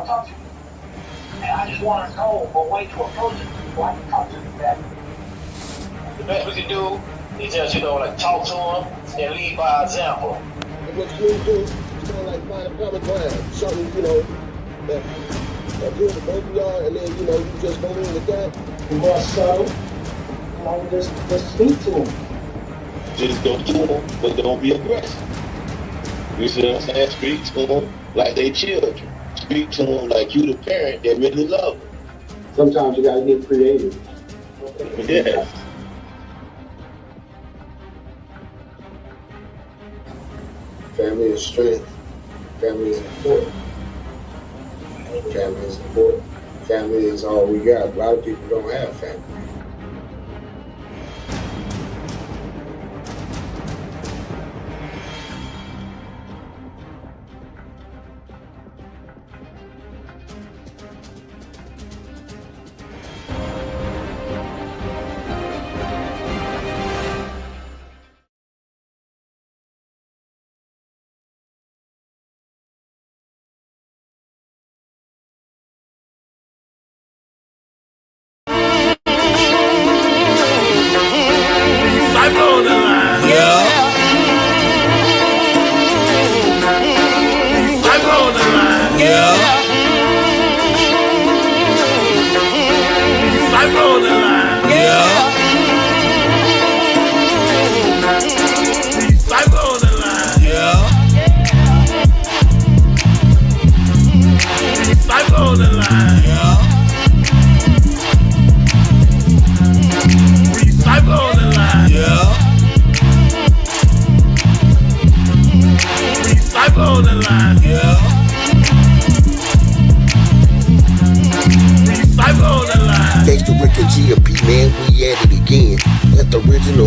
talk to you. And I just want to know a way to approach it so I can talk to you better. The best we can do is just, like talk to them and lead by example. And what you need to do is like find a common ground, something, that good for both of y'all, and then, you just go in with that. And more subtle, just speak to them. Just go to them, but don't be aggressive. You see what I'm saying? Speak to them like they children. Speak to them like you the parent that really love them. Sometimes you gotta get creative. Yeah. Family is strength. Family is important. Family is important. Family is all we got. A lot of people don't have family.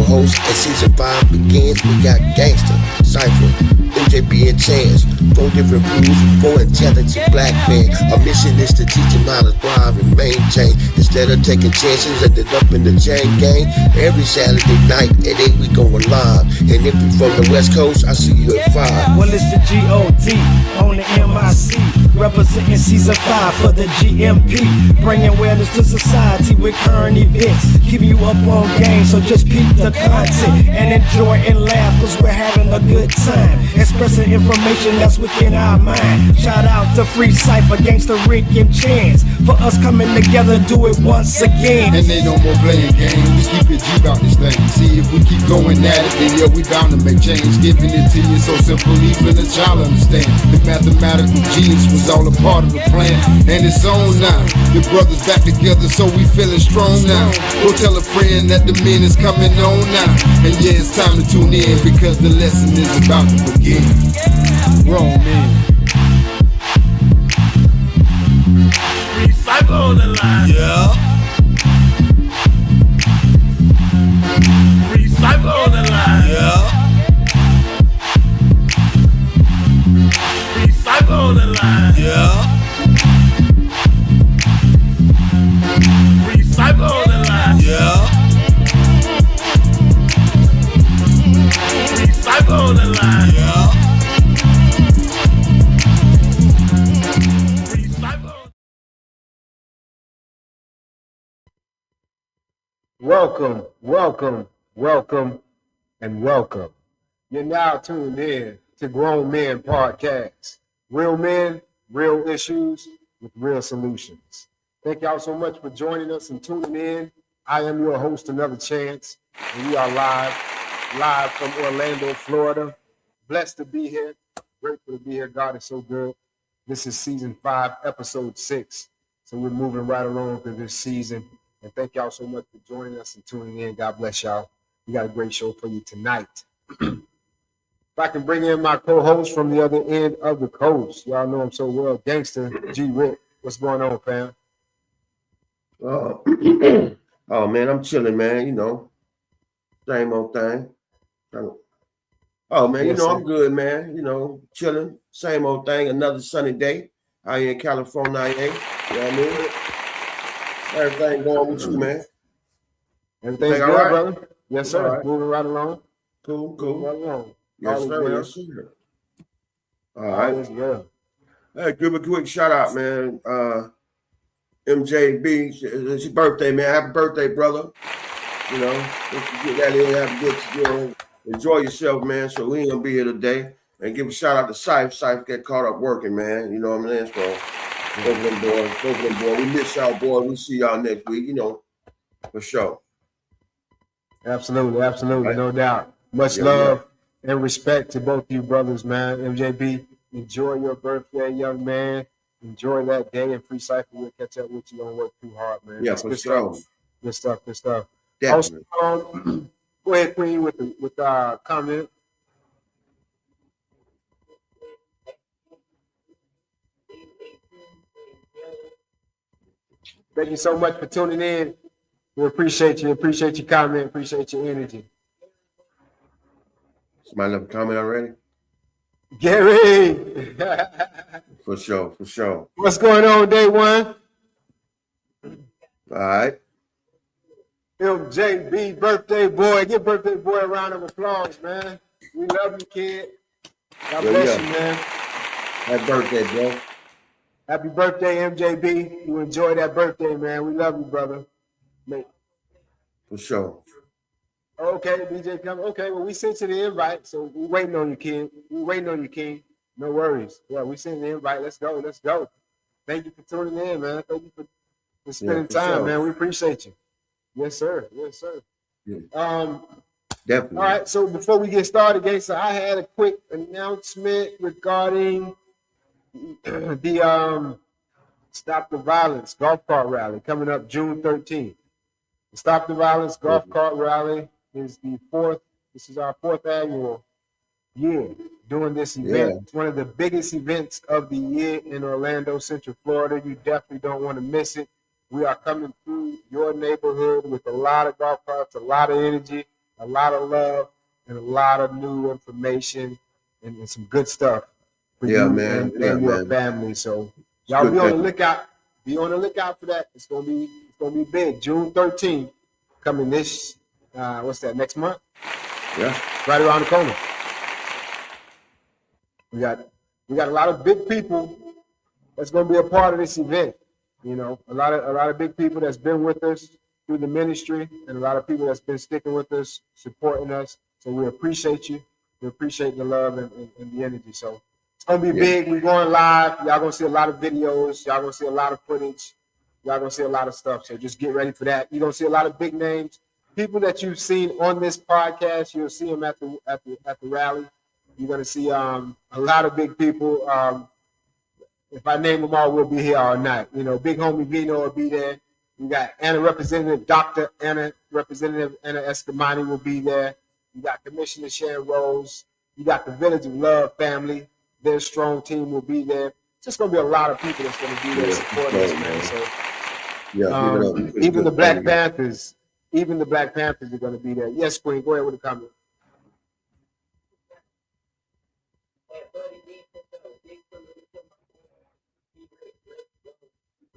Host as season 5 begins. We got Gangster, Cypher, MJB, and Chance. 4 different crews, 4 intelligent black men. Our mission is to teach them how to thrive and maintain. Instead of taking chances, ended up in the chain gang. Every Saturday night at 8 we going live. And if you're from the West Coast, I see you at 5. Well, it's the GOD on the MIC, representing season 5 for the GMP. Bringing awareness to society with current events. Keeping you up on game, so just peep the content and enjoy and laugh, cause we're having a good time. Expressing information that's within our mind. Shout out to Free Cypher, Gangsta Rick and Chance. For us coming together, do it once again. And they no more playing games, keep it G about this thing. See if we keep going at it, then yeah, we bound to make change. Giving it to you so simple, even a child understand. The mathematical genius was all a part of the plan. And it's on now, the brothers back together, so we feeling strong now. Go tell a friend that the men is coming on now. And yeah, it's time to tune in, because the lesson is about to begin. Grown men. Free Cypher on the line. Yeah. Free Cypher on the line. Yeah. Free Cypher on the line. Yeah. Free Cypher on the line. Yeah. Free Cypher on the line. Yeah. Free Cypher. Welcome, welcome, welcome, and welcome. You're now tuned in to Grown Men Podcast. Real men, real issues with real solutions. Thank y'all so much for joining us and tuning in. I am your host, Another Chance, and we are live from Orlando, Florida. Blessed to be here. Grateful to be here. God is so good. This is season 5, episode 6. So we're moving right along through this season. And thank y'all so much for joining us and tuning in. God bless y'all. We got a great show for you tonight. If I can bring in my co-host from the other end of the coast. Y'all know him so well. Gangster G. Rick. What's going on, fam? Oh, man, I'm chilling, man. Same old thing. Oh, man, Yes, I'm sir. good, man. Chilling. Same old thing. Another sunny day out here in California. You know what I mean? Everything going with you, man. Everything's Everything good, all right? brother? Yes, sir. All right. Moving right along. Cool. Moving right along. Yes, All is sir. well. Yes, sir. All All right. is well. Hey, give a quick shout out, man. MJB, it's your birthday, man. Happy birthday, brother. You know, let's get that in. Have a good, enjoy yourself, man. So we ain't gonna be here today. And give a shout out to Syph. Syph get caught up working, man. You know what I'm saying? So both of them boys. We miss y'all, boy. We see y'all next week. You know, for sure. Absolutely, Right. no doubt. Much love and respect to both you brothers, man. MJB, enjoy your birthday, young man. Enjoy that day, and Free Cypher will catch up with you. Don't work too hard, man. Yeah, That's for good sure. stuff. Good stuff. Definitely. Also, go ahead, Queen, with comment. Thank you so much for tuning in. We appreciate you. Appreciate your comment. Appreciate your energy. Somebody left a comment already? Gary. For sure. What's going on, day one? All right. MJB, birthday boy. Give birthday boy a round of applause, man. We love you, kid. God bless you, man. Happy birthday, bro. Happy birthday, MJB. You enjoy that birthday, man. We love you, brother. Mate. For sure. Okay, DJ come. Okay, well, we sent you the invite, so we're waiting on you, King. We're waiting on you, King. No worries. Yeah, we sent the invite. Let's go. Thank you for tuning in, man. Thank you for spending time, sure. man. We appreciate you. Yes, sir. Yeah. All Definitely. right, so before we get started, guys, so I had a quick announcement regarding the Stop the Violence golf cart rally coming up June 13th. The Stop the Violence golf cart rally is this is our fourth annual year doing this event. Yeah. It's one of the biggest events of the year in Orlando, Central Florida. You definitely don't want to miss it. We are coming through your neighborhood with a lot of golf carts, a lot of energy, a lot of love, and a lot of new information and some good stuff for you and your family. So y'all be on the lookout. Be on the lookout for that. It's gonna be big. June 13th, coming this what's that, next month? Yeah. Right around the corner. We got a lot of big people that's gonna be a part of this event. You know, a lot of big people that's been with us through the ministry, and a lot of people that's been sticking with us, supporting us. So we appreciate you. We appreciate the love and the energy. So it's gonna be big. We're going live. Y'all gonna see a lot of videos. Y'all gonna see a lot of footage. Y'all gonna see a lot of stuff. So just get ready for that. You're gonna see a lot of big names, people that you've seen on this podcast. You'll see them at the rally. You're gonna see a lot of big people. If I name them all, we'll be here all night. You know, Big Homie Vino will be there. We got Dr. Anna Representative Anna Escamani will be there. You got Commissioner Sharon Rose. You got the Village of Love family. Their strong team will be there. It's just going to be a lot of people that's going to be there supporting us, man. So, even the Black Panthers are going to be there. Yes, Queen, go ahead with the comment.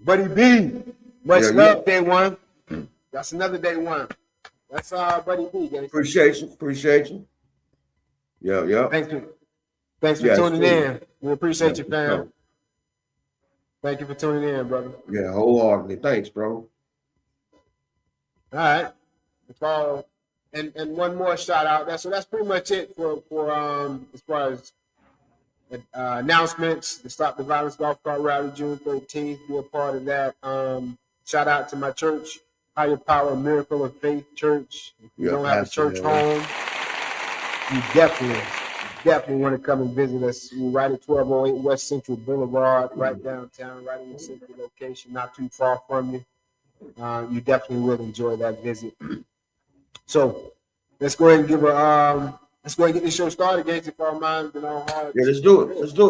Buddy B, much love, day one. That's another day one. That's Buddy B, guys. Appreciate you. Yeah. Thanks for tuning in. We appreciate you, fam. Thank you for tuning in, brother. Yeah, wholeheartedly. Thanks, bro. All right. And one more shout out. That's pretty much it for as far as announcements. The Stop the Violence Golf Cart Rally, June 13th. Be a part of that. Shout out to my church, Higher Power Miracle of Faith Church. If you don't have a church home, you definitely want to come and visit us. We're right at 1208 West Central Boulevard, right downtown, right in the central location, not too far from you. You definitely will enjoy that visit. So let's go ahead and get this show started, guys. If our minds and our hearts. Yeah, let's do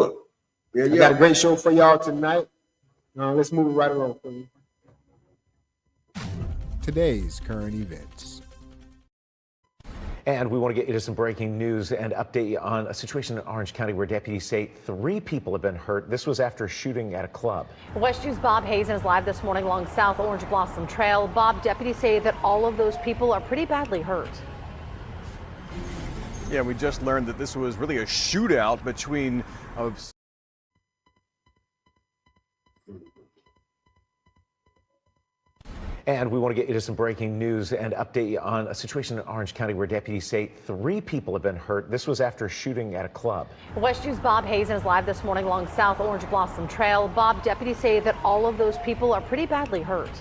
it. Yeah. I got a great show for y'all tonight. Let's move it right along for you. Today's current events. And we want to get you to some breaking news and update you on a situation in Orange County where deputies say 3 people have been hurt. This was after a shooting at a club. West 2's Bob Hazen is live this morning along South Orange Blossom Trail. Bob, deputies say that all of those people are pretty badly hurt. Yeah, we just learned that this was really a shootout between And we want to get you to some breaking news and update you on a situation in Orange County where deputies say 3 people have been hurt. This was after a shooting at a club. West 2's Bob Hazen is live this morning along South Orange Blossom Trail. Bob, deputies say that all of those people are pretty badly hurt.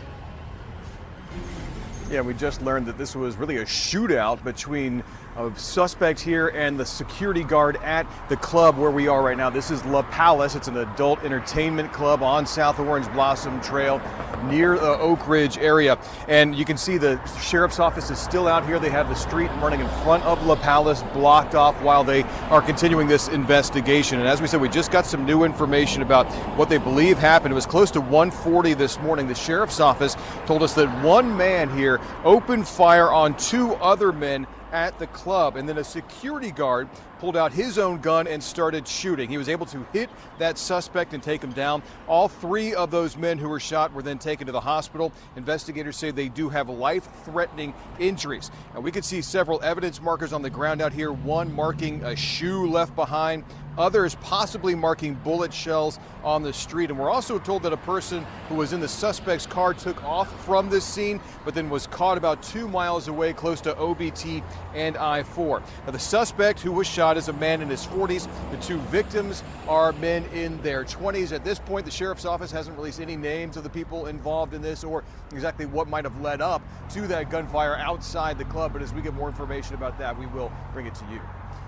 Yeah, we just learned that this was really a shootout between a suspect here and the security guard at the club where we are right now. This is La Palace. It's an adult entertainment club on South Orange Blossom Trail near the Oak Ridge area. And you can see the sheriff's office is still out here. They have the street running in front of La Palace blocked off while they are continuing this investigation. And as we said, we just got some new information about what they believe happened. It was close to 1:40 this morning. The sheriff's office told us that one man here opened fire on 2 other men at the club, and then a security guard pulled out his own gun and started shooting. He was able to hit that suspect and take him down. All 3 of those men who were shot were then taken to the hospital. Investigators say they do have life-threatening injuries. And we could see several evidence markers on the ground out here, one marking a shoe left behind, others possibly marking bullet shells on the street. And we're also told that a person who was in the suspect's car took off from this scene, but then was caught about 2 miles away close to OBT and I-4. Now, the suspect who was shot is a man in his 40s. The 2 victims are men in their 20s. At this point, the sheriff's office hasn't released any names of the people involved in this or exactly what might have led up to that gunfire outside the club. But as we get more information about that, we will bring it to you.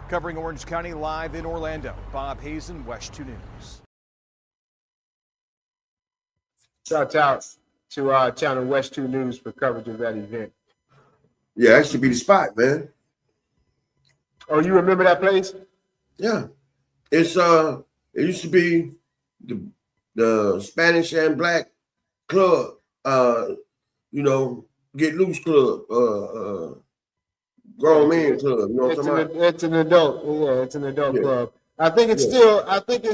Covering Orange County live in Orlando, Bob Hazen, West 2 News. Shout out to our channel West 2 News for coverage of that event. Yeah, that should be the spot, man. Oh, you remember that place? Yeah. It's it used to be the Spanish and Black club, Get Loose club, grown men club. You know what I'm talking about? It's an adult. Yeah, it's an adult club. I think it's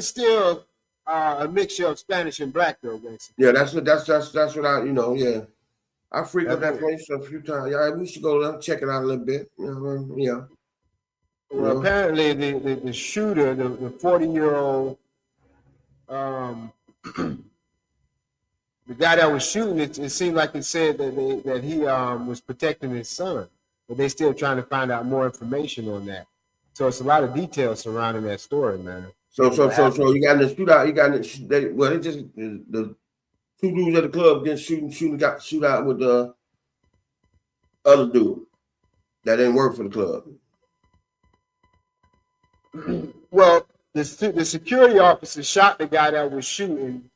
still a mixture of Spanish and Black though, basically. Yeah, that's what I yeah. I frequent that place a few times. Yeah, we should go there, check it out a little bit. Yeah. Well, apparently the shooter, the 40-year-old, the guy that was shooting, it seemed like it said that he was protecting his son, but they still trying to find out more information on that. So it's a lot of details surrounding that story, man. So you got in the shootout. You got it just the 2 dudes at the club got shoot out with the other dude that didn't work for the club. Well, the security officer shot the guy that was shooting.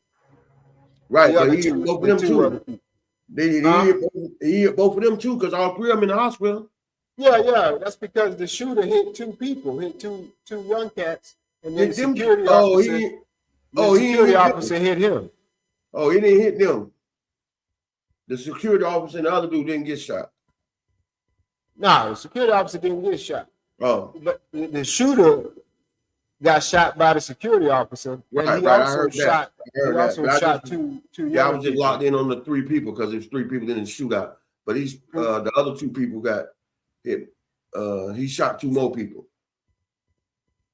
Right, but he hit both of them too. He hit both of them too, because all 3 of them in the hospital. Yeah, that's because the shooter hit 2 people, hit two young cats, and then the security officer hit him. Oh, he didn't hit them. The security officer and the other dude didn't get shot. No, the security officer didn't get shot. Oh, but the shooter got shot by the security officer. Right. He also shot. He also shot two young. Yeah, I was just locked in on the 3 people because there's 3 people in the shootout. But the other 2 people got hit. He shot 2 more people.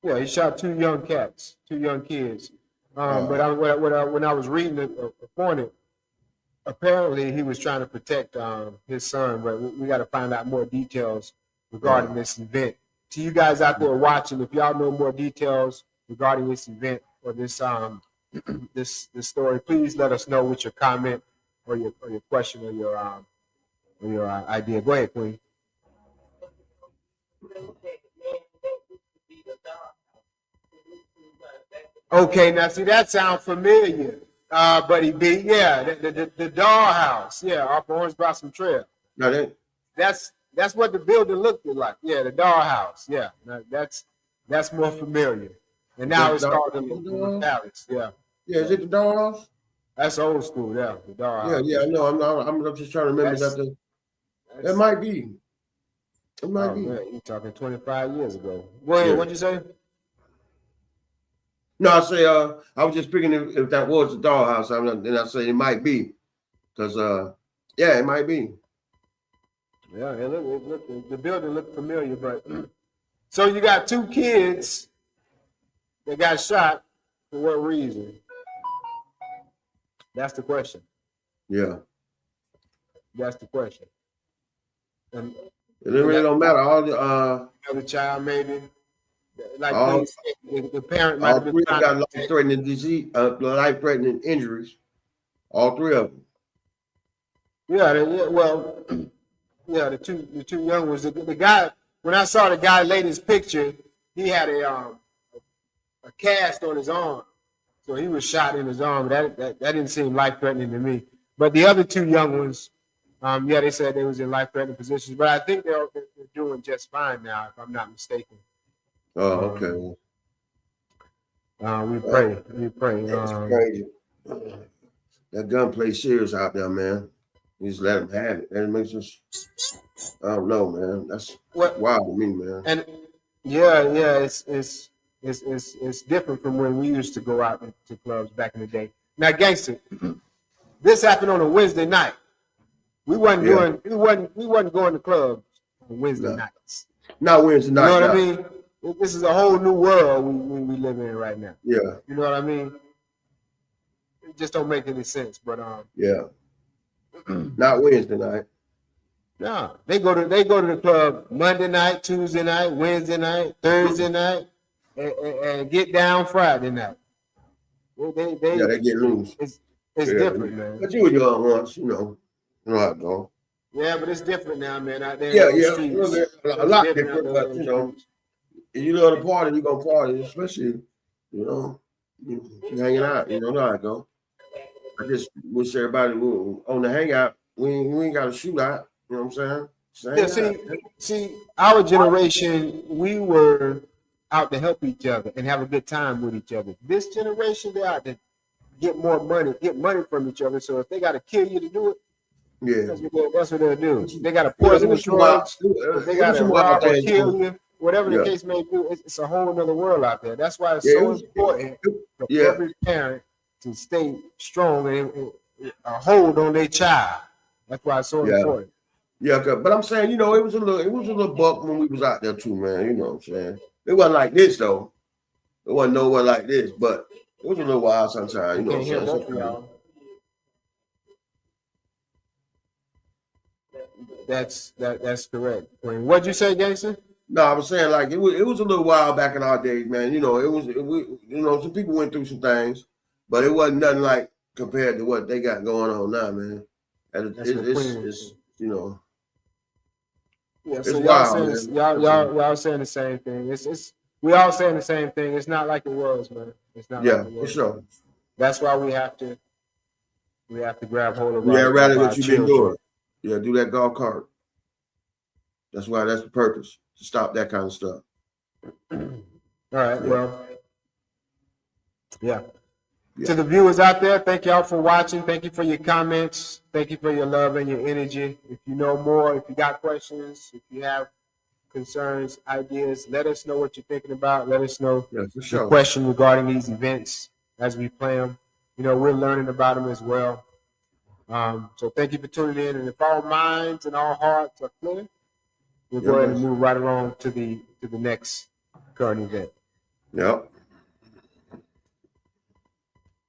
Yeah, he shot 2 young cats, 2 young kids. But when I was reading upon it, apparently he was trying to protect his son. But we got to find out more details regarding this event. To you guys out there watching, if y'all know more details regarding this event or this this story, please let us know with your comment or your question or your idea. Go ahead, Queen. Okay, now see that sounds familiar, Buddy B. Yeah, the dollhouse. Yeah, off Orange Blossom Trail. No, that's what the building looked like. Yeah, the dollhouse. Yeah, that's more familiar. And now it's called the Palace. Yeah. Yeah, is it the dollhouse? That's old school. Yeah, the dollhouse. Yeah, I know. I'm just trying to remember that. That might be. It might be. Man, you're talking 25 years ago. Go ahead. What'd you say? No, I say I was just picking if that was the dollhouse. Then I say it might be, because it might be. Yeah, the building looked familiar, but so you got 2 kids that got shot for what reason? That's the question. Yeah. That's the question. And It really don't matter. All the child maybe, like all, the parent might have been three got life-threatening disease, life-threatening injuries. All three of them. Yeah, well, yeah, the two young ones. The guy, when I saw the guy latest picture, he had a cast on his arm, so he was shot in his arm. That didn't seem life-threatening to me. But the other two young ones, yeah, they said they was in life-threatening positions, but I think they're doing just fine now, if I'm not mistaken. Oh, okay. We pray. That's crazy. That gunplay serious out there, man. You just let them have it. That makes us. I don't know, man. That's wild to me, man. And yeah, it's different from when we used to go out to clubs back in the day. Now, gangster, this happened on a Wednesday night. We wasn't going to clubs on Wednesday nights. Not Wednesday night. You know what I mean? This is a whole new world we live in right now. Yeah. You know what I mean? It just don't make any sense. But yeah. Not Wednesday night. No, they go to the club Monday night, Tuesday night, Wednesday night, Thursday night, and get down Friday night. They get loose. It's different, man. But you were young once, you know how it go. Yeah, but it's different now, man. Out there, a lot different. But you know the party, you gonna party, especially you hanging out. You know how it go. I just wish everybody on the hangout. We ain't got to shoot out. You know what I'm saying? See, our generation, we were out to help each other and have a good time with each other. This generation, they're out to get money from each other. So if they got to kill you to do it, that's what they'll do. They got to poison the drugs. They got to rob or kill you. Whatever the case may be, it's a whole other world out there. That's why it's so important for every parent to stay strong and hold on their child. That's why it's so important. Yeah, but I'm saying, it was a little buck when we was out there too, man. You know what I'm saying? It wasn't like this though. It wasn't nowhere like this, but it was a little wild sometimes. You know what I'm saying? That's correct. What'd you say, Gangster? No, I was saying like it was a little wild back in our days, man. Some people went through some things, but it wasn't nothing like compared to what they got going on now, man. It's Yeah, it's so wild, y'all saying the same thing. We all saying the same thing. It's not like it was, man. It's not. Yeah, like it was. for sure. That's why we have to grab hold of. Rather what you've been doing. Yeah, do that golf cart. That's why. That's the purpose, to stop that kind of stuff. All right. Well, yeah. To the viewers out there, thank y'all for watching. Thank you for your comments. Thank you for your love and your energy. If you know more, if you got questions, if you have concerns, ideas, let us know what you're thinking about. Let us know the question regarding these events as we play them. We're learning about them as well. So thank you for tuning in. And if all minds and all hearts are clear, we'll go ahead and move right along to the next current event. Yep.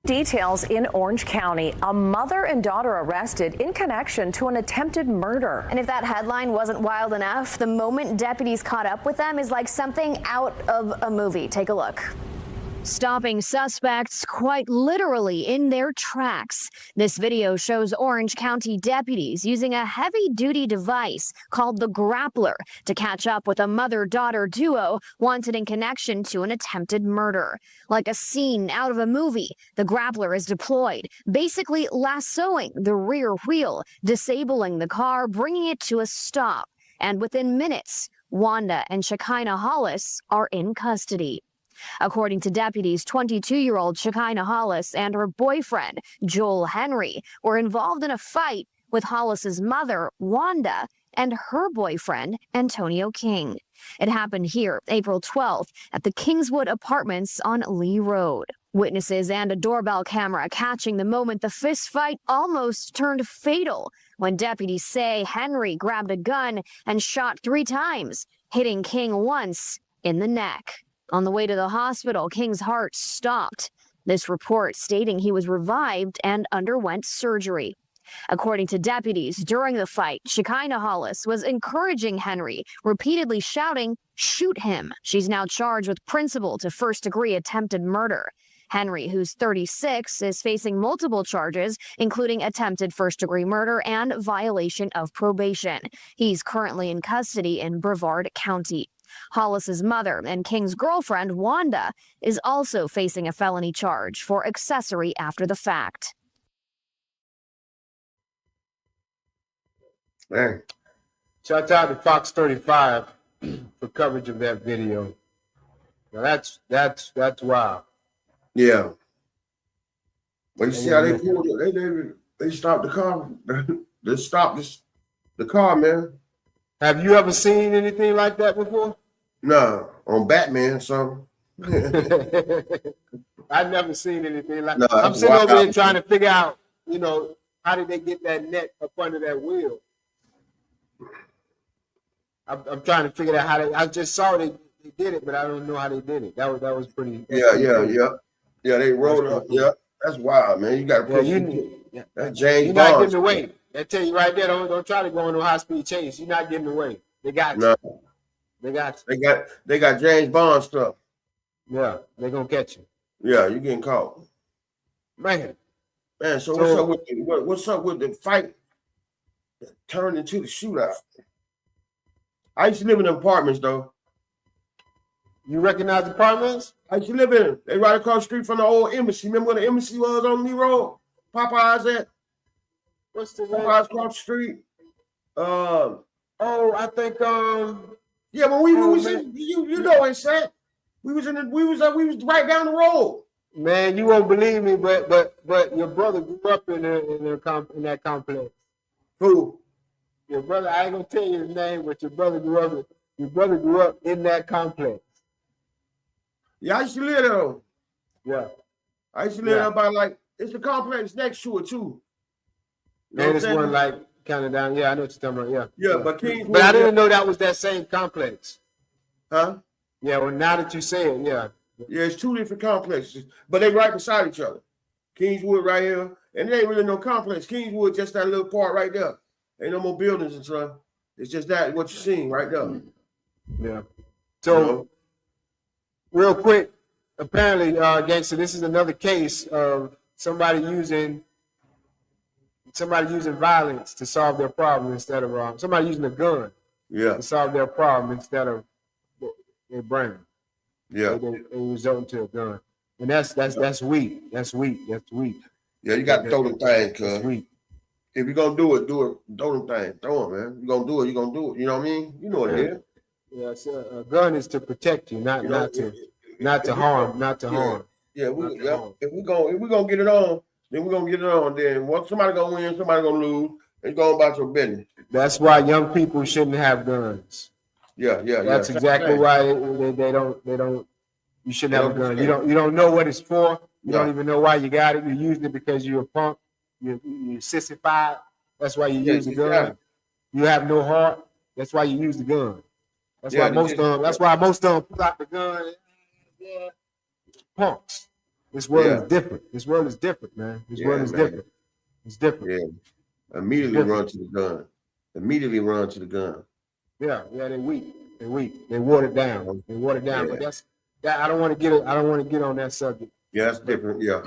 Details in Orange County. A mother and daughter arrested in connection to an attempted murder. And if that headline wasn't wild enough, the moment deputies caught up with them is like something out of a movie. Take a look. Stopping suspects quite literally in their tracks. This video shows Orange County deputies using a heavy-duty device called the grappler to catch up with a mother-daughter duo wanted in connection to an attempted murder. Like a scene out of a movie, the grappler is deployed, basically lassoing the rear wheel, disabling the car, bringing it to a stop. And within minutes, Wanda and Shekinah Hollis are in custody. According to deputies, 22-year-old Shekinah Hollis and her boyfriend, Joel Henry, were involved in a fight with Hollis's mother, Wanda, and her boyfriend, Antonio King. It happened here, April 12th, at the Kingswood Apartments on Lee Road. Witnesses and a doorbell camera catching the moment the fist fight almost turned fatal when deputies say Henry grabbed a gun and shot 3 times, hitting King once in the neck. On the way to the hospital, King's heart stopped. This report stating he was revived and underwent surgery. According to deputies, during the fight, Shekinah Hollis was encouraging Henry, repeatedly shouting, "Shoot him." She's now charged with principal to first-degree attempted murder. Henry, who's 36, is facing multiple charges, including attempted first-degree murder and violation of probation. He's currently in custody in Brevard County. Hollis's mother and King's girlfriend, Wanda, is also facing a felony charge for accessory after the fact. Man. Shout out to Fox 35 for coverage of that video. Now that's wild. Yeah. But you see how they pulled it? They stopped the car. They stopped the car, man. Have you ever seen anything like that before? No, on Batman, something. I've never seen anything like No, that. I'm sitting over there trying to figure out, how did they get that net up under that wheel? I'm trying to figure out how they. I just saw they did it, but I don't know how they did it. That was pretty. Yeah. They rolled up. Yeah, that's wild, man. You got to put. That's James You're Bond. not getting away. I tell you right there. Don't try to go on no high speed chase. You're not getting away. They got you. No. They got you. They got James Bond stuff. Yeah, they're gonna catch you. Yeah, you're getting caught. Man. So what's up with the fight that turned into the shootout? I used to live in apartments though. You recognize the apartments? I used to live in them. They right across the street from the old embassy. Remember where the embassy was on Lee Road? Popeyes at? What's the Popeyes across the street? I think yeah, when we was in, you know it's at. We was right down the road. Man, you won't believe me, but your brother grew up in that complex. Who? Your brother, I ain't gonna tell you his name, but your brother grew up in that complex. Yeah, I used to live there though. Yeah. I used to live there by it's a complex next to it too. Man, it's one kind of down. Yeah, I know what you're talking about. Yeah. Yeah, but Kingswood. But I didn't know that was that same complex. Huh? Yeah, well, now that you say it, yeah. Yeah, it's two different complexes, but they right beside each other. Kingswood right here, and there ain't really no complex. Kingswood just that little part right there. Ain't no more buildings and stuff. It's just that what you're seeing right there. Yeah. So, real quick, apparently, gangster, this is another case of somebody using violence to solve their problem instead of somebody using a gun to solve their problem instead of their brain. Yeah. They resort to a gun. And that's weak. That's weak. Yeah, you got to throw them things, cuz. If you're going to do it, throw them things. Throw them, man. You're going to do it, you're going to do it. You know what I mean? You know what it is. Yeah, so a gun is to protect you, not to harm. Yeah, if we're gonna get it on, then we're gonna get it on. Then once somebody gonna win, somebody gonna lose, and go about your business. That's why young people shouldn't have guns. Yeah. That's exactly why they don't. You shouldn't have a gun. You don't know what it's for. You don't even know why you got it. You're using it because you're a punk. You're sissified. That's why you use the gun. You have no heart. That's why you use the gun. That's why most of them pull out the gun. Yeah. Punks. This world is different. This world is different, man. This world is different. It's different. Yeah. Immediately run to the gun. Yeah, they're weak. They water it down. But that's I don't want to get on that subject. Yeah, that's different. Yeah.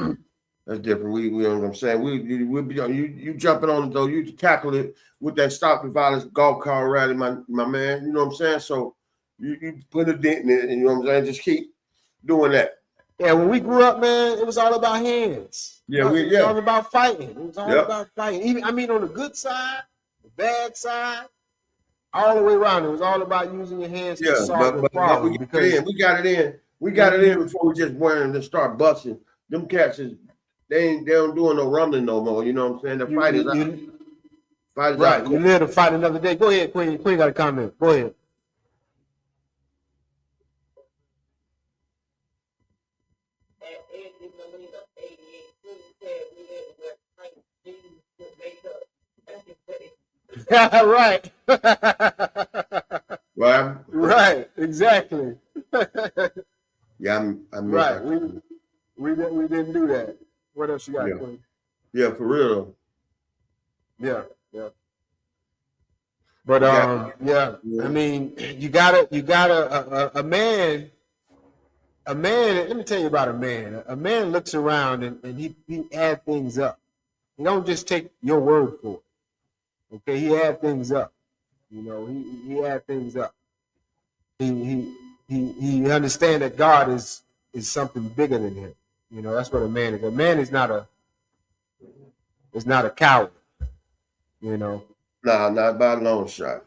That's different. We you know what I'm saying? You jumping on it though, you tackle it with that stop the violence golf cart rally, my man. You know what I'm saying? So you put a dent in it, and you know what I'm saying? Just keep doing that. Yeah, when we grew up, man, it was all about hands. Yeah, it was all about fighting. It was all about fighting. Even on the good side, the bad side, all the way around. It was all about using your hands to solve the problem. We got it in before we just went and start busting. Them cats they don't doing no rumbling no more. You know what I'm saying? The fight is out. Right. You live to fight another day. Go ahead, Queen. Queen got a comment. Go ahead. Right. Right. Exactly. Yeah, I'm right. We didn't do that. What else you got, Queen? Yeah, for real. Yeah. But yeah. I mean, you gotta a man. Let me tell you about a man. A man looks around and he adds things up. He don't just take your word for it. Okay, he adds things up. You know, he adds things up. He understands that God is something bigger than him. You know, that's what a man is. A man is not a coward. You know. Nah, not by a long shot.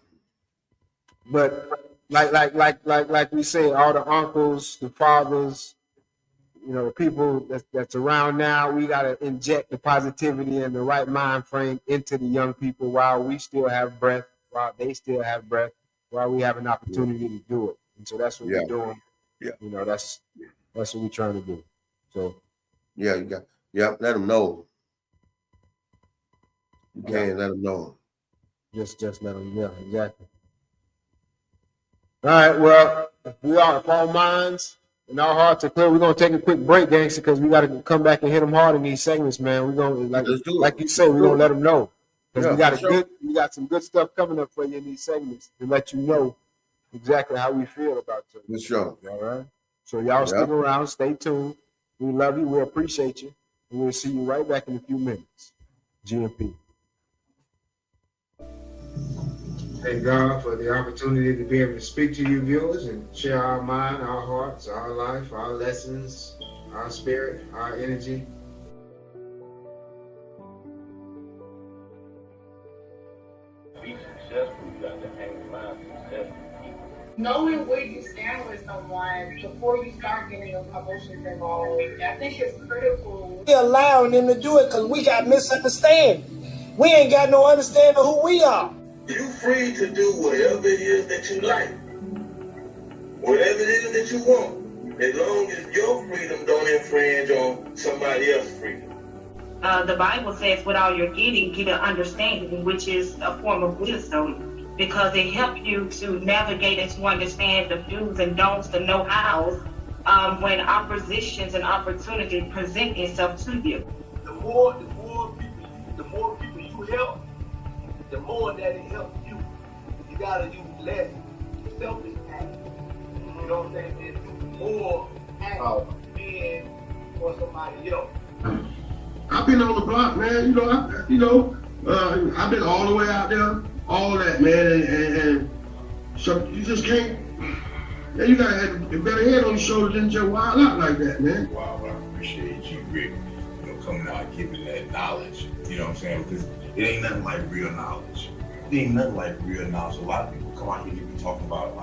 But like we say, all the uncles, the fathers, you know, the people that's around now, we gotta inject the positivity and the right mind frame into the young people while we still have breath, while they still have breath, while we have an opportunity to do it. And so that's what we're doing. Yeah. You know, that's what we're trying to do. So let them know. You can't let them know. Just let them, exactly. All right, well, if all minds and our hearts are clear, we're gonna take a quick break, gangster, because we gotta come back and hit them hard in these segments, man. We're gonna like you say, we're gonna let them know. Because we got some good stuff coming up for you in these segments to let you know exactly how we feel about you. For sure. All right. So y'all stick around, stay tuned. We love you, we appreciate you, and we'll see you right back in a few minutes. GMP. Thank God for the opportunity to be able to speak to you viewers and share our mind, our hearts, our life, our lessons, our spirit, our energy. Be successful, you got to hang around successful people. Knowing where you stand with someone before you start getting your emotions involved, I think it's critical. We're allowing them to do it because we got misunderstanding. We ain't got no understanding of who we are. You're free to do whatever it is that you like. Whatever it is that you want. As long as your freedom don't infringe on somebody else's freedom. The Bible says with all you're getting, get an understanding, which is a form of wisdom, because it helps you to navigate and to understand the do's and don'ts, the know-hows, when oppositions and opportunity present itself to you. The more people you help, the more that it helps you. You gotta use less selfish act. You know what I'm saying? And do more act being for somebody else. I've been on the block, man. I've been all the way out there, all that, man, and so you just can't. Man, you gotta have a better head on your shoulders than just wild out like that, man. Wow, I appreciate you, Rick. Coming out and giving that knowledge. You know what I'm saying? Because it ain't nothing like real knowledge. It ain't nothing like real knowledge. A lot of people come out here and be talking about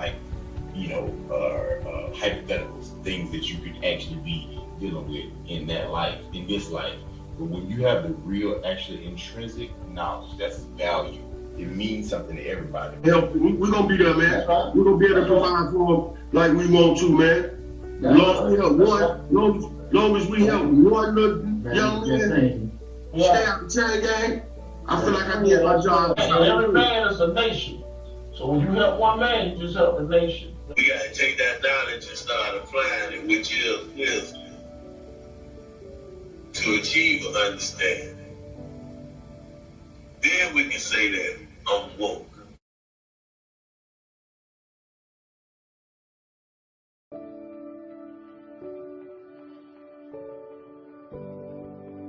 hypotheticals, things that you could actually be dealing with in that life, in this life. But when you have the real, actually intrinsic knowledge, that's value. It means something to everybody. Help, we're gonna be there, man. We're gonna be able to provide for them like we want to, man. Long as we help one little young man stay out the chain gang, I feel like I did my job. Every man is a nation. So when you help one man, you just help the nation. We gotta take that knowledge and start applying it, which is wisdom, to achieve an understanding. Then we can say that I'm woke.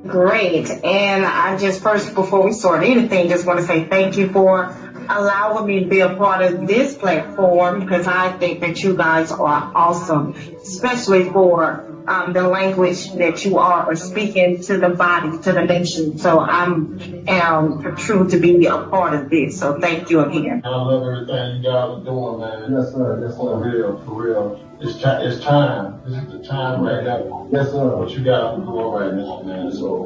Great. And I just first, before we start anything, just want to say thank you for allowing me to be a part of this platform, because I think that you guys are awesome, especially for the language that you are speaking to the body, to the nation. So I'm true to be a part of this. So thank you again. I love everything you guys are doing, man. Yes, sir. Yes, sir. For real. It's time. This is the time right now. Yes, sir. What you guys are doing right now, man. So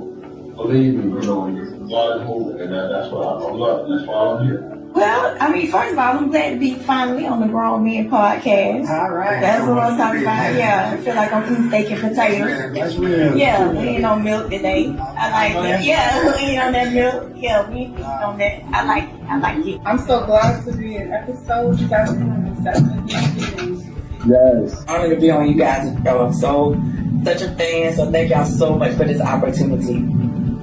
believe me, God is moving, and that's what I love. That's why I'm here. Well, I mean, first of all, I'm glad to be finally on the Grown Men podcast. All right. That's what I'm talking about. Yeah, I feel like I'm eating steak and potatoes. That's real. Yeah, we ain't on milk today. I like it. Yeah, we ain't on that milk. Yeah, we ain't on that. I like it. I'm so glad to be in episode 7. Yes. I'm going to be on you guys. So such a fan. So thank y'all so much for this opportunity.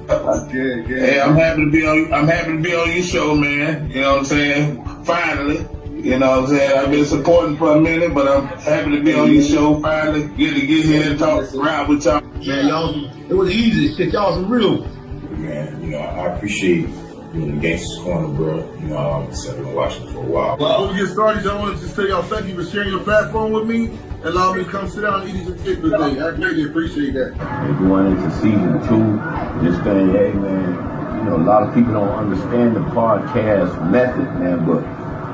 Hey, I'm happy to be on your show, man. You know what I'm saying? Finally. You know what I'm saying? I've been supporting for a minute, but I'm happy to be on your show finally. Get here and talk around with y'all. Man, y'all, it was easy. Shit, y'all some real. Man, you know, I appreciate you in the Gangsters Corner, bro. You know, I've been watching for a while. Well, before we get started, I wanted to say y'all thank you for sharing your platform with me and allow me to come sit down and eat these particular thing. I greatly appreciate that. Going into season 2, this thing, hey man, you know, a lot of people don't understand the podcast method, man, but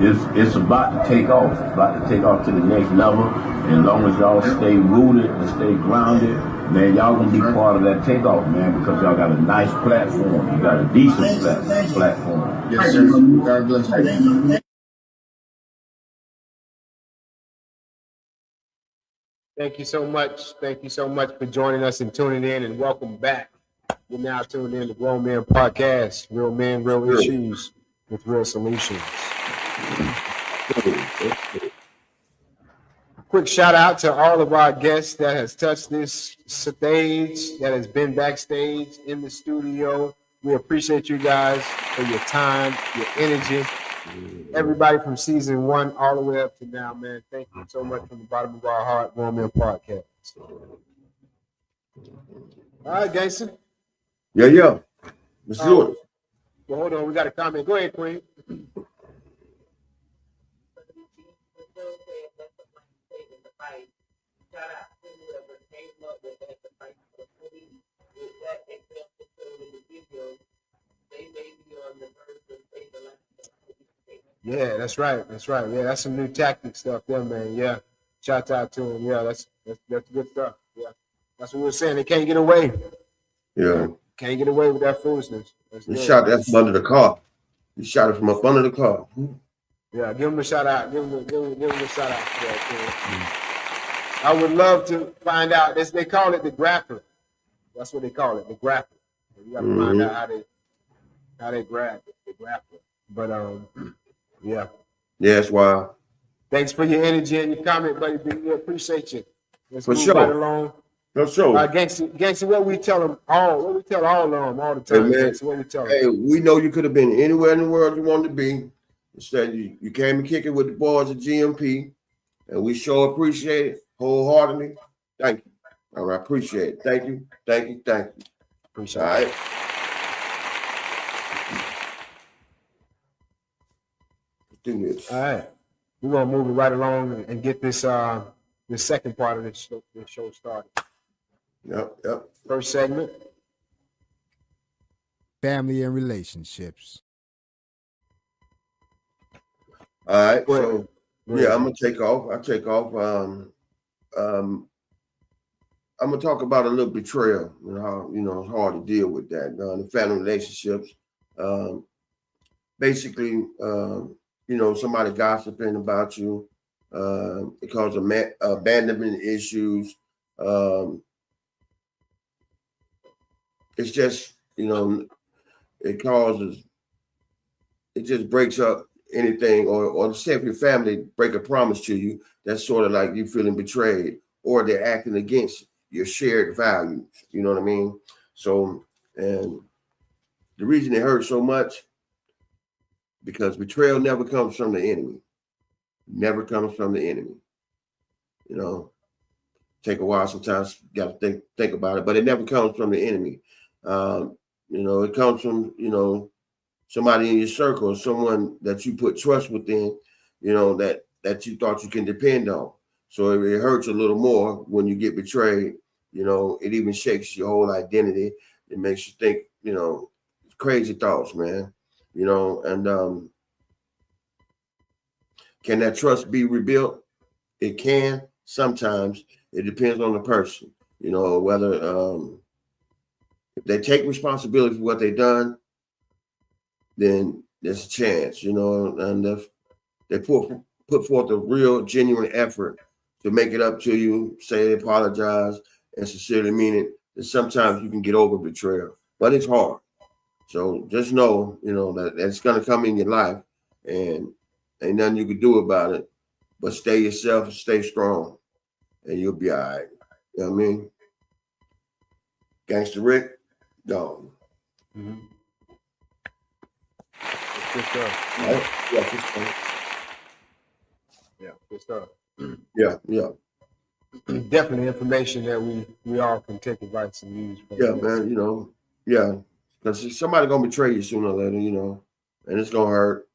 it's about to take off. It's about to take off to the next level. And as long as y'all stay rooted and stay grounded, man, y'all gonna be part of that takeoff, man, because y'all got a nice platform. You got a decent platform. Yes, sir. God bless you. Thank you so much. Thank you so much for joining us and tuning in, and welcome back. You're now tuned in to Grown Men Podcast, Real Men, Real Issues with Real Solutions. Quick shout out to all of our guests that has touched this stage, that has been backstage in the studio. We appreciate you guys for your time, your energy. Everybody from season 1 all the way up to now, man. Thank you so much from the bottom of our heart, Grown Men Podcast. All right, gangster. Yeah. Let's do it. Well, hold on. We got a comment. Go ahead, Queen. Yeah, that's right. That's right. Yeah, that's some new tactic stuff there, man. Yeah. Shout out to him. Yeah, that's good stuff. Yeah. That's what we were saying. They can't get away. Yeah. Can't get away with that foolishness. You shot that from under the car. You shot it from up under the car. Yeah, give him a shout out. Give him a shout out. Yeah, I would love to find out. They call it the grappler. That's what they call it, the grappler. You got to find out how they grab it, the grappler. But yeah. Yeah, that's why. Thanks for your energy and your comment, buddy. We appreciate you. Let's move sure. right along. For sure. Gangster, what we tell them all, what we tell all of them all the time, hey, man, Gangster, what we tell them. Hey, we know you could have been anywhere in the world you wanted to be. Instead, you came and kicked it with the boys at GMP, and we sure appreciate it wholeheartedly. Thank you. All right, appreciate it. Thank you. Appreciate all right. Do this. All right. We're gonna move it right along and get this the second part of this show started. Yep. First segment. Family and relationships. All right. So yeah, I'm gonna take off. I'm gonna talk about a little betrayal and how it's hard to deal with that. The family relationships. Basically, somebody gossiping about you. It causes abandonment issues. It's just, it just breaks up anything, or say if your family break a promise to you, that's sort of like you feeling betrayed, or they're acting against your shared values. You know what I mean? So, and the reason it hurts so much, because betrayal never comes from the enemy. Never comes from the enemy. Take a while sometimes, got to think about it, but it never comes from the enemy. It comes from, somebody in your circle, someone that you put trust within, that you thought you can depend on. So it hurts a little more when you get betrayed. It even shakes your whole identity. It makes you think, crazy thoughts, man. And can that trust be rebuilt? It can. Sometimes. It depends on the person, whether if they take responsibility for what they've done, then there's a chance, and if they put forth a real genuine effort to make it up to you, say they apologize and sincerely mean it, then sometimes you can get over betrayal, but it's hard. So just know, that it's going to come in your life, and ain't nothing you can do about it, but stay yourself and stay strong, and you'll be all right. You know what I mean? Gangster Rick, gone. Mm-hmm. Good stuff. Right? Yeah, good stuff. Yeah, good stuff. Yeah, yeah. Definitely information that we all can take advice and use. Yeah, man, you know, yeah. Because somebody gonna betray you sooner or later, you know, and it's gonna hurt,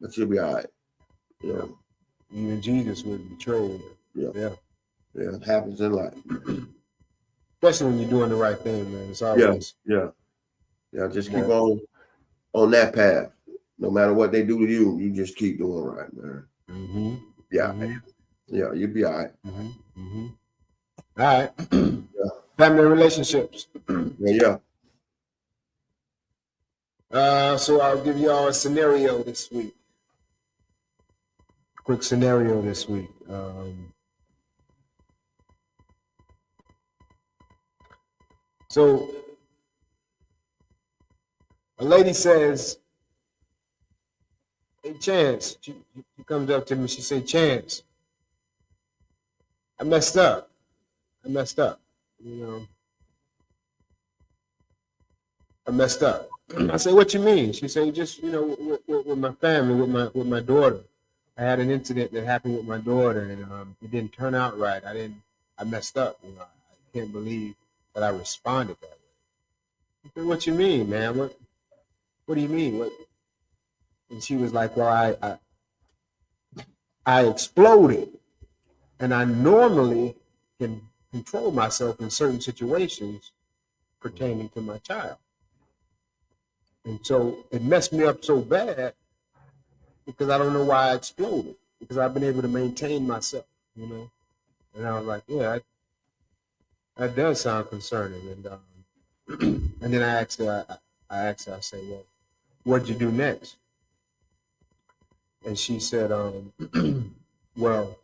but you'll be all right. You know. Even Jesus was betrayed. Yeah. Yeah. Yeah, it happens in life. Especially when you're doing the right thing, man. It's always Yeah. Just keep on that path. No matter what they do to you, you just keep doing right, man. Mm-hmm. Yeah. Mm-hmm. Yeah, you'll be all right. Mm-hmm. Mm-hmm. All right. Yeah. Family relationships. Yeah. So I'll give y'all a scenario this week. Quick scenario this week. So a lady says, "Hey, Chance," she comes up to me, she said, "Chance, I messed up. You know, I messed up." I say, "What you mean?" She said, "Just, you know, with my family, with my daughter. I had an incident that happened with my daughter, and it didn't turn out right. I messed up. You know, I can't believe that I responded that way." I said, "What you mean, man? What do you mean? What?" And she was like, "Well, I exploded, and I normally can control myself in certain situations pertaining to my child. And so it messed me up so bad because I don't know why I exploded, because I've been able to maintain myself, you know." And I was like, "Yeah, that does sound concerning." And and then I asked her, I said, "Well, what'd you do next?" And she said, "Well,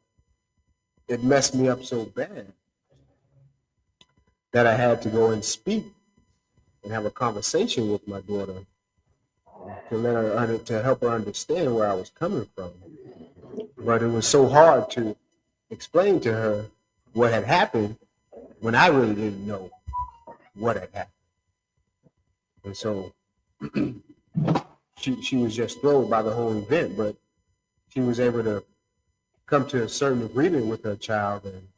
it messed me up so bad that I had to go and speak and have a conversation with my daughter to help her understand where I was coming from. But it was so hard to explain to her what had happened when I really didn't know what had happened." And so she was just thrilled by the whole event, but she was able to come to a certain agreement with her child, and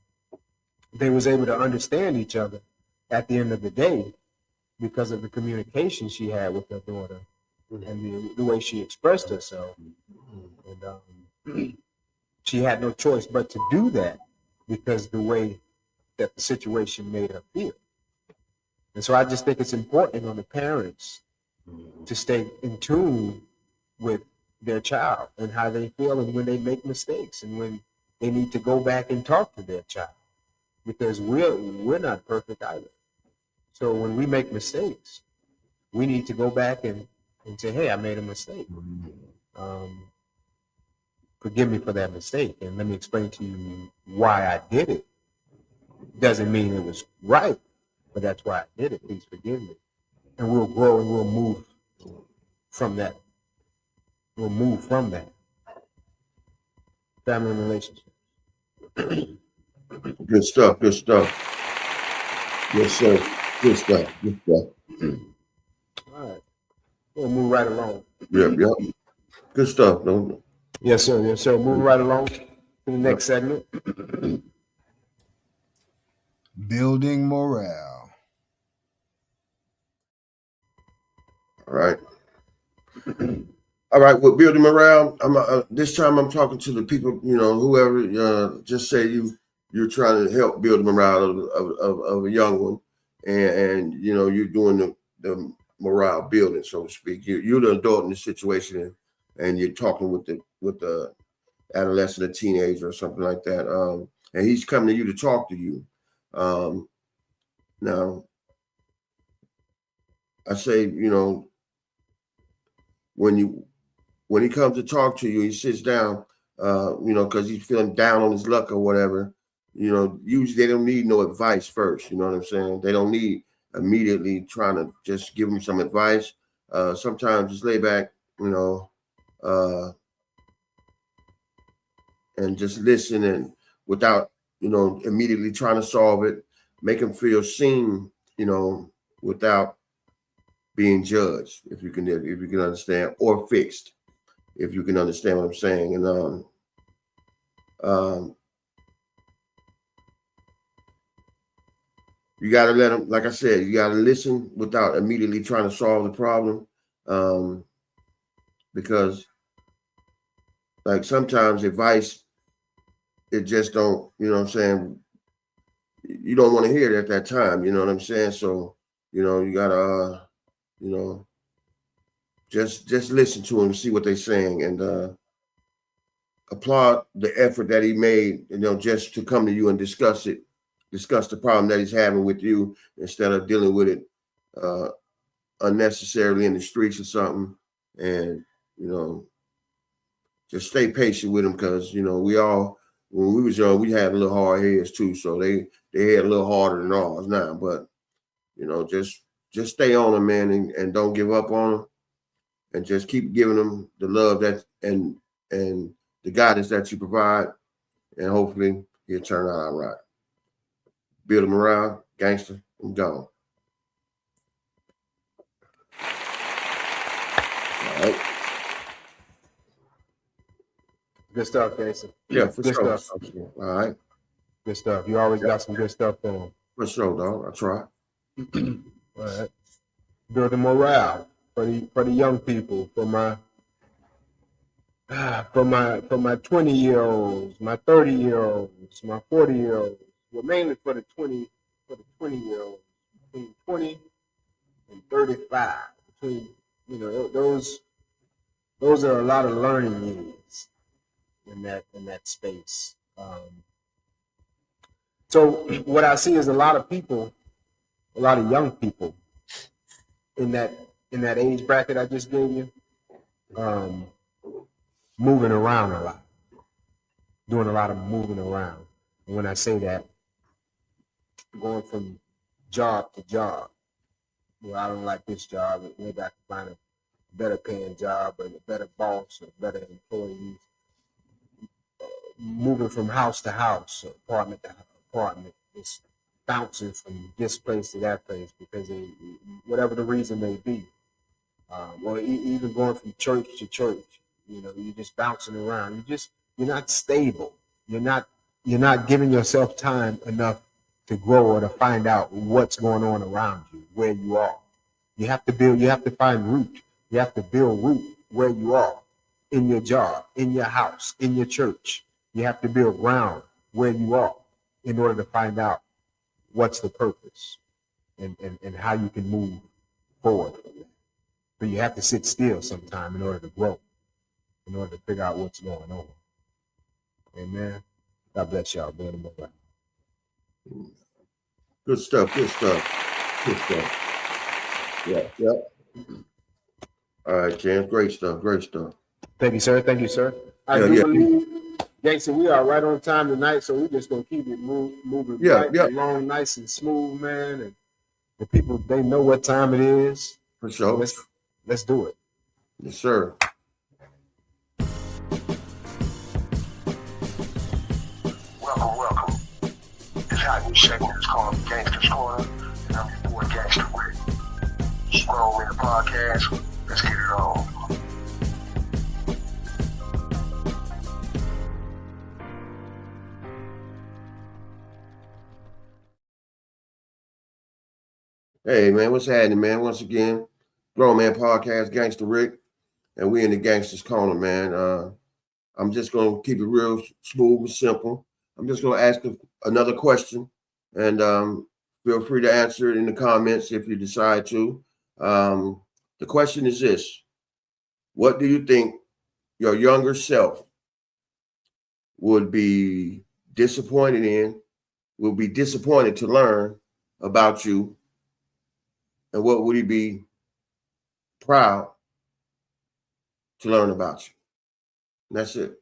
they was able to understand each other at the end of the day because of the communication she had with her daughter and the way she expressed herself. And she had no choice but to do that because the way that the situation made her feel. And so I just think it's important on the parents to stay in tune with their child and how they feel and when they make mistakes and when they need to go back and talk to their child, because we're not perfect either. So when we make mistakes, we need to go back and say, "Hey, I made a mistake. Forgive me for that mistake, and let me explain to you why I did it. Doesn't mean it was right, but that's why I did it. Please forgive me." And we'll grow and we'll move from that. We'll move from that. Family relationships. Good stuff. Good stuff. Yes, sir. Good stuff. Good stuff. All right. We'll move right along. Yep. Good stuff. No. Yes, sir. Yes, sir. Moving right along to the next segment. Building morale. All right. All right. With building morale, this time I'm talking to the people, you know, whoever. Just say you're trying to help build the morale of a young one, and you know you're doing the morale building, so to speak. You're the adult in the situation, and you're talking with the adolescent or teenager or something like that. And he's coming to you to talk to you. Now, I say, you know, when he comes to talk to you, he sits down, you know, because he's feeling down on his luck or whatever. You know, usually they don't need no advice first. You know what I'm saying? They don't need immediately trying to just give them some advice. Sometimes just lay back, you know, and just listen, and without, you know, immediately trying to solve it, make them feel seen, you know, without being judged, if you can understand, or fixed, if you can understand what I'm saying. And you got to let them, like I said, you got to listen without immediately trying to solve the problem, because like sometimes advice, it just don't, you know what I'm saying, you don't want to hear it at that time, you know what I'm saying? So, you know, you gotta, you know, just listen to them, see what they're saying, and applaud the effort that he made, you know, just to come to you and discuss the problem that he's having with you, instead of dealing with it unnecessarily in the streets or something. And, you know, just stay patient with him, because, you know, we all, when we was young, we had a little hard heads too. So they had a little harder than ours now. But, you know, just stay on them, man, and don't give up on them, and just keep giving them the love that and the guidance that you provide, and hopefully he'll turn out all right. Build him around, gangster, I'm gone. All right. Good stuff, Gangster. Yeah, for good sure. stuff. All right. Good stuff. You always got some good stuff going. For sure, dog. I try. All right. Building morale for the young people, for my 20-year-olds, my 30-year-olds, my 40-year-olds. Well, mainly for the 20-year-olds, between 20 and 35. Between, you know, those are a lot of learning years in that space. So what I see is a lot of young people in that age bracket I just gave you, moving around a lot, doing a lot of moving around. And when I say that, going from job to job. Well, I don't like this job. Maybe I can find a better paying job, or a better boss, or better employees. Moving from house to house, or apartment to apartment, just bouncing from this place to that place because whatever the reason may be. Or even going from church to church, you know, you're just bouncing around. You're not stable. You're not giving yourself time enough to grow or to find out what's going on around you, where you are. You have to find root. You have to build root where you are, in your job, in your house, in your church. You have to build ground where you are in order to find out what's the purpose and how you can move forward from that. But you have to sit still sometime in order to grow, in order to figure out what's going on. Amen. God bless y'all. Good stuff. Good stuff. Good stuff. Yeah. All right, James. Great stuff. Great stuff. Thank you, sir. Thank you, sir. I do believe, Gangster, we are right on time tonight, so we're just gonna keep it moving along nice and smooth, man. And the people, they know what time it is. For sure. Let's do it. Yes, sir. Welcome. This hot new segment is called Gangster's Corner, and I'm your boy Gangster Rick. Scroll in the podcast. Let's get it on. Hey, man, what's happening, man? Once again, Grown Man Podcast, Gangster Rick, and we in the Gangster's Corner, man. I'm just going to keep it real smooth and simple. I'm just going to ask another question, and feel free to answer it in the comments if you decide to. The question is this: what do you think your younger self would be disappointed to learn about you? And what would he be proud to learn about you? And that's it.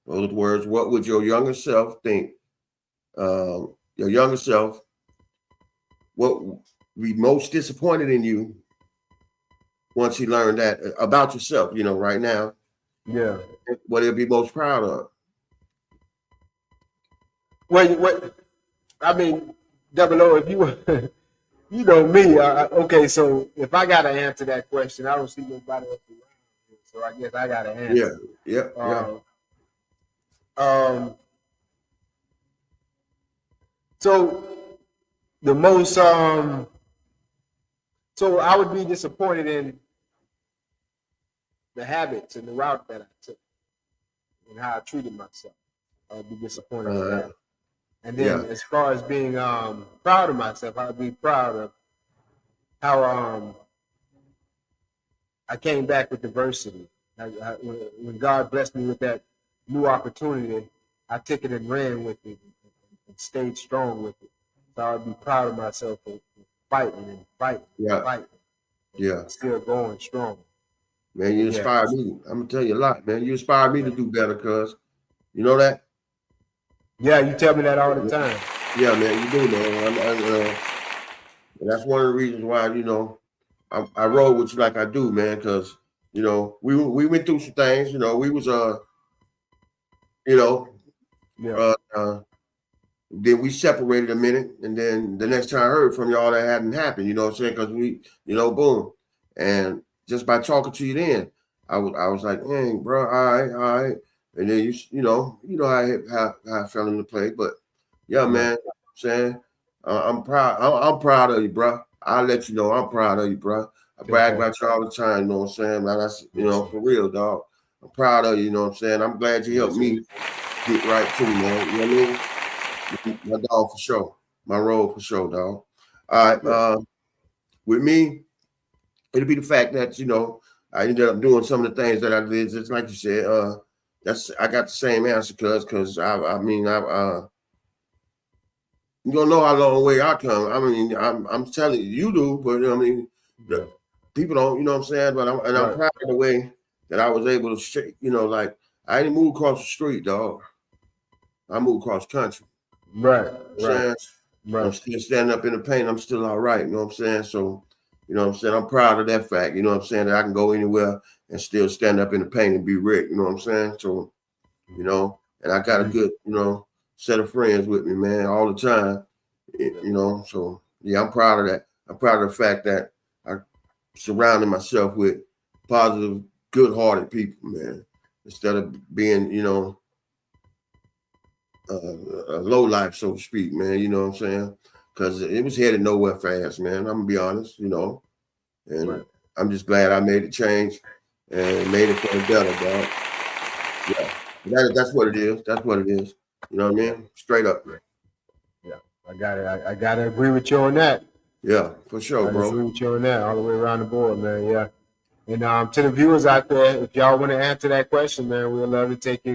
In other words, what would your younger self think? Your younger self, what would be most disappointed in you once he learned that about yourself, you know, right now? Yeah. What he'll be most proud of? What I mean, Double O, You know me. Okay, so if I gotta answer that question, I don't see nobody else around here, so I guess I gotta Yeah, answer. yeah. So the most so I would be disappointed in the habits and the route that I took and how I treated myself. I would be disappointed in that. And then Yeah. as far as being proud of myself, I would be proud of how I came back with diversity. When God blessed me with that new opportunity, I took it and ran with it and stayed strong with it. So I would be proud of myself for fighting and fighting and fighting. Yeah. Still going strong. Man, you inspire me. I'm gonna tell you a lot, man. You inspire me to do better, cuz. You know that? Yeah, you tell me that all the time. Yeah, man, you do, man. And that's one of the reasons why, you know, I roll with you like I do, man, because, you know, we went through some things, you know, we was then we separated a minute, and then the next time I heard from y'all, that hadn't happened, you know what I'm saying? Because we, you know, boom. And just by talking to you then, I was like, dang, bro, all right. And then you know how I fell into play. But yeah, man, you know what I'm saying, I'm proud. I'm proud of you, bro. I'll let you know I'm proud of you, bro. I brag about you all the time, you know what I'm saying? Man, that's, you know, for real, dog. I'm proud of you, you know what I'm saying? I'm glad you helped me get right too, man. You know what I mean? My dog for sure. My role for sure, dog. All right. With me, it'll be the fact that, you know, I ended up doing some of the things that I did. Just like you said, I got the same answer, because you don't know how long way I come. I mean, I'm telling you do, but I mean, people don't, you know what I'm saying? But I'm proud of the way that I was able to, you know, like, I didn't move across the street, dog. I moved across country. Right. I'm still standing up in the pain. I'm still all right. You know what I'm saying? So, you know what I'm saying? I'm proud of that fact. You know what I'm saying? That I can go anywhere and still stand up in the pain and be Rick. You know what I'm saying? So, you know, and I got a good, you know, set of friends with me, man, all the time. You know, so yeah, I'm proud of that. I'm proud of the fact that I surrounded myself with positive, good-hearted people, man, instead of being, you know, a low life, so to speak, man. You know what I'm saying? Because it was headed nowhere fast, man. I'm gonna be honest, you know. And I'm just glad I made a change and made it for the better, dog. Yeah, that's what it is. That's what it is. You know what I mean? Straight up. Yeah, I gotta agree with you on that. Yeah, for sure, bro. I agree with you on that all the way around the board, man. Yeah. And to the viewers out there, if y'all want to answer that question, man, we'd love to take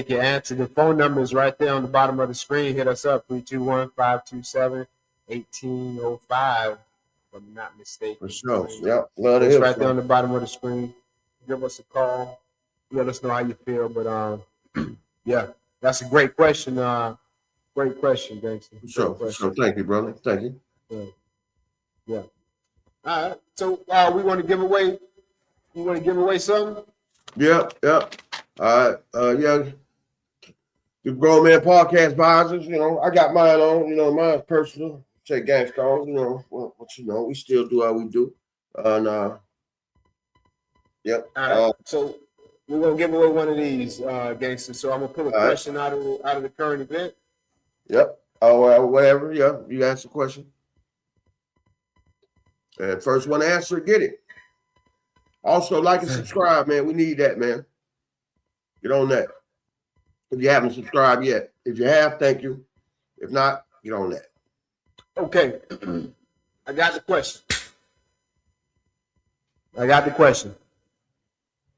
your answer. The phone number is right there on the bottom of the screen. Hit us up, 321-527-1805, if I'm not mistaken. For sure. Yeah. It's right there on the bottom of the screen. Give us a call. Let us know how you feel. But yeah, that's a great question. Great question, gangster. For sure. Thank you, brother. Thank you. Yeah. All right. So we want to give away. You want to give away something? Yeah. All right. Yeah. The Grown Man Podcast Advisors, you know, I got mine on. You know, mine's personal. Say gangsta on, you know, what you know, we still do how we do. Yep. All right. So we're gonna give away one of these, gangsters. So I'm gonna pull a question out of the current event. Yep. Oh, whatever. Yeah. You ask the question. And first one to answer, get it. Also, like and subscribe, man. We need that, man. Get on that. If you haven't subscribed yet. If you have, thank you. If not, get on that. Okay. I got the question.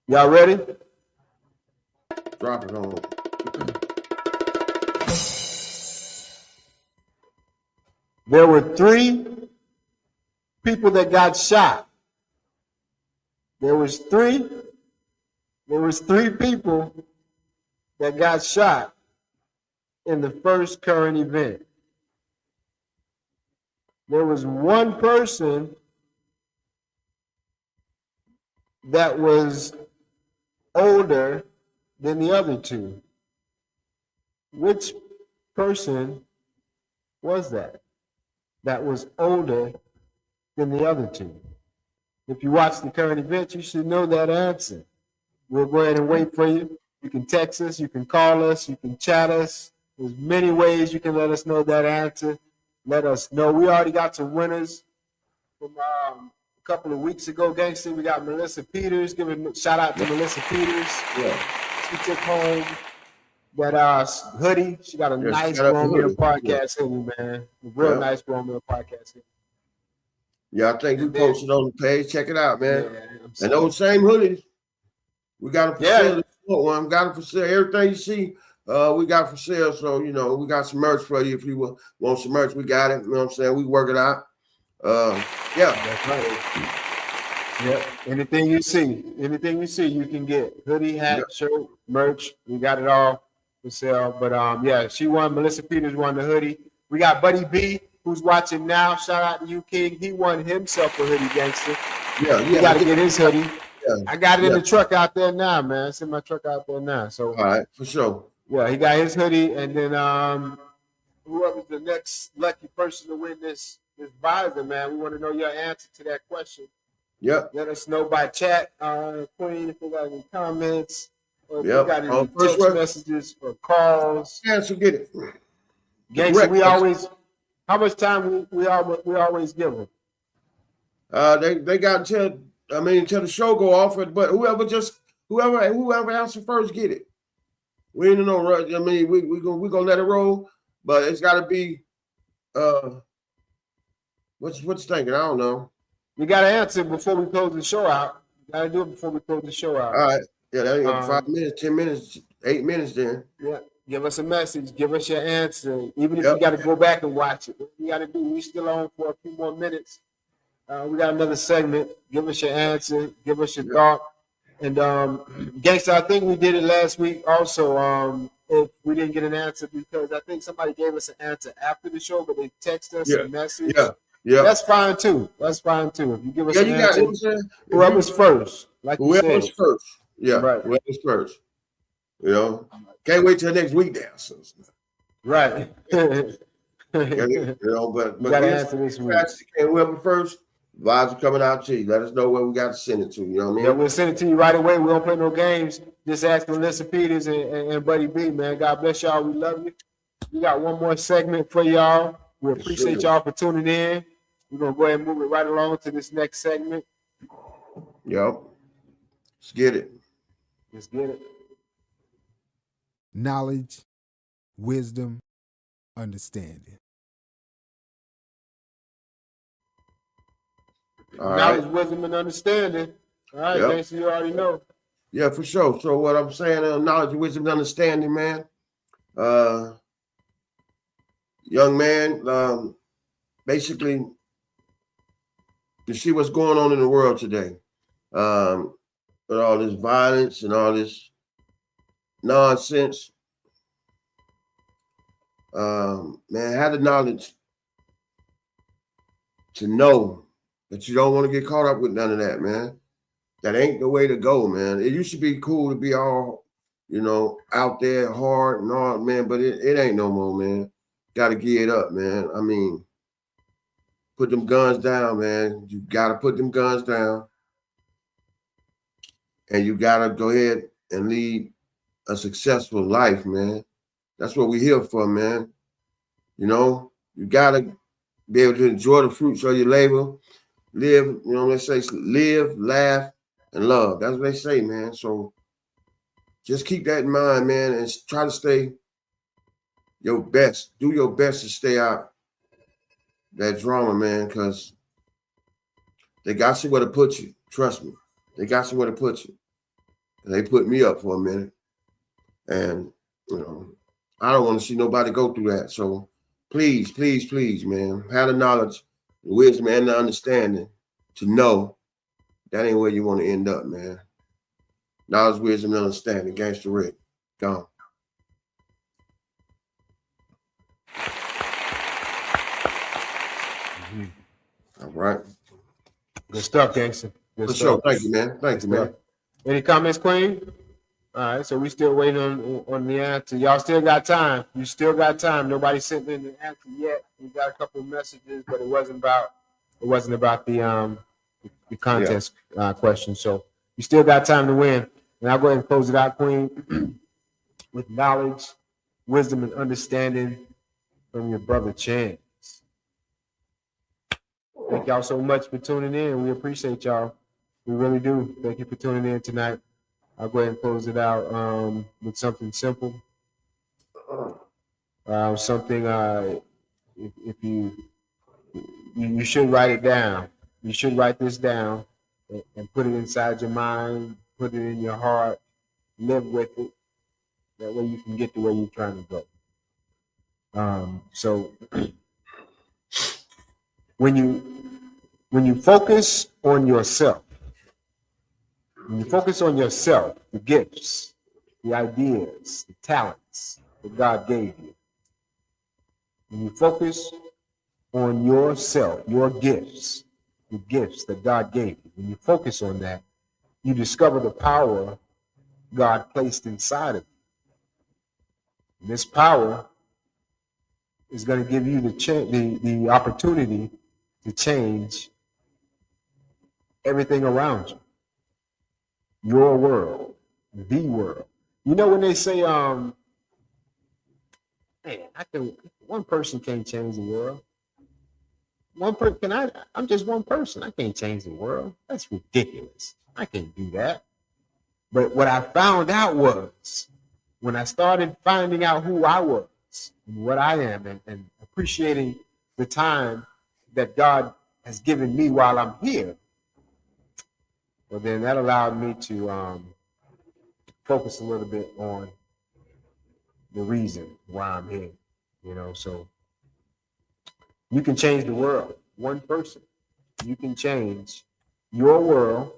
Y'all ready? Drop it on. There were 3 people that got shot. There was 3 people that got shot in the first current event. There was 1 person that was older than the other 2. Which person was that? that was older than the other two? If you watch the current events, you should know that answer. We'll go ahead and wait for you. You can text us, you can call us, you can chat us. There's many ways you can let us know that answer. Let us know. We already got some winners from a couple of weeks ago, Gangster. We got Melissa Peters. Give a shout out to Melissa Peters. Yeah. She took home that hoodie. She got a nice Grown Man Podcast hoodie, man. A real nice Grown Man Podcast hoodie. Yeah, I think we posted on the page. Check it out, man. And those same hoodies, we got them for sale. One got them for sale. Everything you see, we got for sale. So, you know, we got some merch for you. If you want some merch, we got it. You know what I'm saying? We work it out. Yeah. That's right. Yep. Anything you see, you can get. Hoodie, hat, shirt, merch. We got it all for sale. But yeah, she won. Melissa Peters won the hoodie. We got Buddy B, who's watching now. Shout out to you, King. He won himself a hoodie, Gangster. Yeah. You got to get his hoodie. Yeah. I got it in the truck out there now, man. It's in my truck out there now. So all right, for sure. Yeah, he got his hoodie, and then whoever's the next lucky person to win this visor, man, we want to know your answer to that question. Yep. Let us know by chat, Queen, if you got any comments, or if you Yep. got any text messages or calls. Yeah, so get it. Gangster, we always, how much time we always give them? They got until the show go off, but whoever answer first get it. We ain't no rush. I mean, we gonna let it roll, but it's got to be. What's thinking? I don't know. We got to answer before we close the show out. Got to do it before we close the show out. All right. Yeah, that ain't 5 minutes, 10 minutes, 8 minutes. Then. Yeah. Give us a message. Give us your answer. Even if you got to go back and watch it, what we got to do. We still on for a few more minutes. We got another segment. Give us your answer. Give us your thought. And Gangsta, I think we did it last week also. If we didn't get an answer, because I think somebody gave us an answer after the show, but they text us a message. Yeah. That's fine too. If you give us an answer, whoever's first. Whoever's first. Yeah. Right. Whoever's first. You know. Can't wait till next week now. So. Right. You know, but gotta answer this week. Whoever first. Vibes are coming out to you. Let us know where we got to send it to. You know what I mean? Yeah, we'll send it to you right away. We don't play no games. Just ask Melissa Peters and Buddy B, man. God bless y'all. We love you. We got one more segment for y'all. We appreciate y'all for tuning in. We're going to go ahead and move it right along to this next segment. Yep. Let's get it. Let's get it. Knowledge, wisdom, understanding. Knowledge, wisdom, and understanding. All right, thanks. You already know. Yeah, for sure. So what I'm saying, knowledge, wisdom, and understanding, man. Young man, basically, you see what's going on in the world today. With all this violence and all this nonsense. Man, have the knowledge to know that you don't want to get caught up with none of that, man. That ain't the way to go, man. It used to be cool to be all, you know, out there hard and all, man, but it ain't no more, man. Got to get it up, man. I mean, put them guns down, man. You got to put them guns down. And you got to go ahead and lead a successful life, man. That's what we're here for, man. You know, you got to be able to enjoy the fruits of your labor. Live, you know, they say live, laugh, and love. That's what they say, man. So just keep that in mind, man, and try to stay your best. Do your best to stay out that drama, man, because they got somewhere to put you. Trust me. They got somewhere to put you. And they put me up for a minute. And, you know, I don't want to see nobody go through that. So please, please, please, man, have the knowledge, the wisdom, and the understanding to know that ain't where you want to end up, man. Knowledge, wisdom, and understanding. Gangsta Rick. Gone. All right. Good stuff, Gangsta. For sure. Thank you, man. Thank you, man. Any comments, Queen? All right, so we still waiting on the answer. Y'all still got time. You still got time. Nobody sent in the answer yet. We got a couple of messages, but it wasn't about the contest question. So you still got time to win. And I'll go ahead and close it out, Queen, with knowledge, wisdom, and understanding from your brother Chance. Thank y'all so much for tuning in. We appreciate y'all. We really do. Thank you for tuning in tonight. I'll go ahead and close it out with something simple. Something if you should write it down. You should write this down and put it inside your mind, put it in your heart, live with it. That way you can get to where you're trying to go. So when you focus on yourself, the gifts, the ideas, the talents that God gave you, when you focus on yourself, your gifts, the gifts that God gave you, when you focus on that, you discover the power God placed inside of you. And this power is going to give you the opportunity to change everything around you. Your world, the world. You know when they say, man, one person can't change the world. I'm just one person. I can't change the world. That's ridiculous. I can't do that. But what I found out was when I started finding out who I was and what I am and appreciating the time that God has given me while I'm here, well, then that allowed me to focus a little bit on the reason why I'm here, so you can change the world, one person. You can change your world,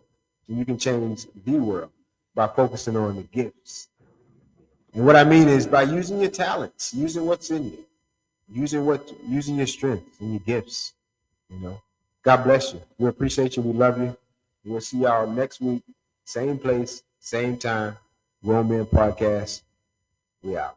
and you can change the world by focusing on the gifts. And what I mean is by using your talents, using what's in you, using your strengths and your gifts, God bless you. We appreciate you. We love you. We'll see y'all next week. Same place, same time. Grown Men Podcast. We out.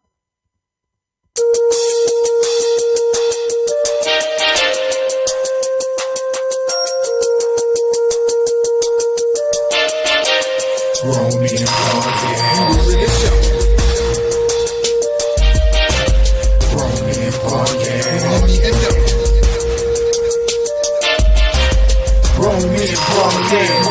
Grown Men Podcast. Grown Men Podcast. Grown Men Podcast.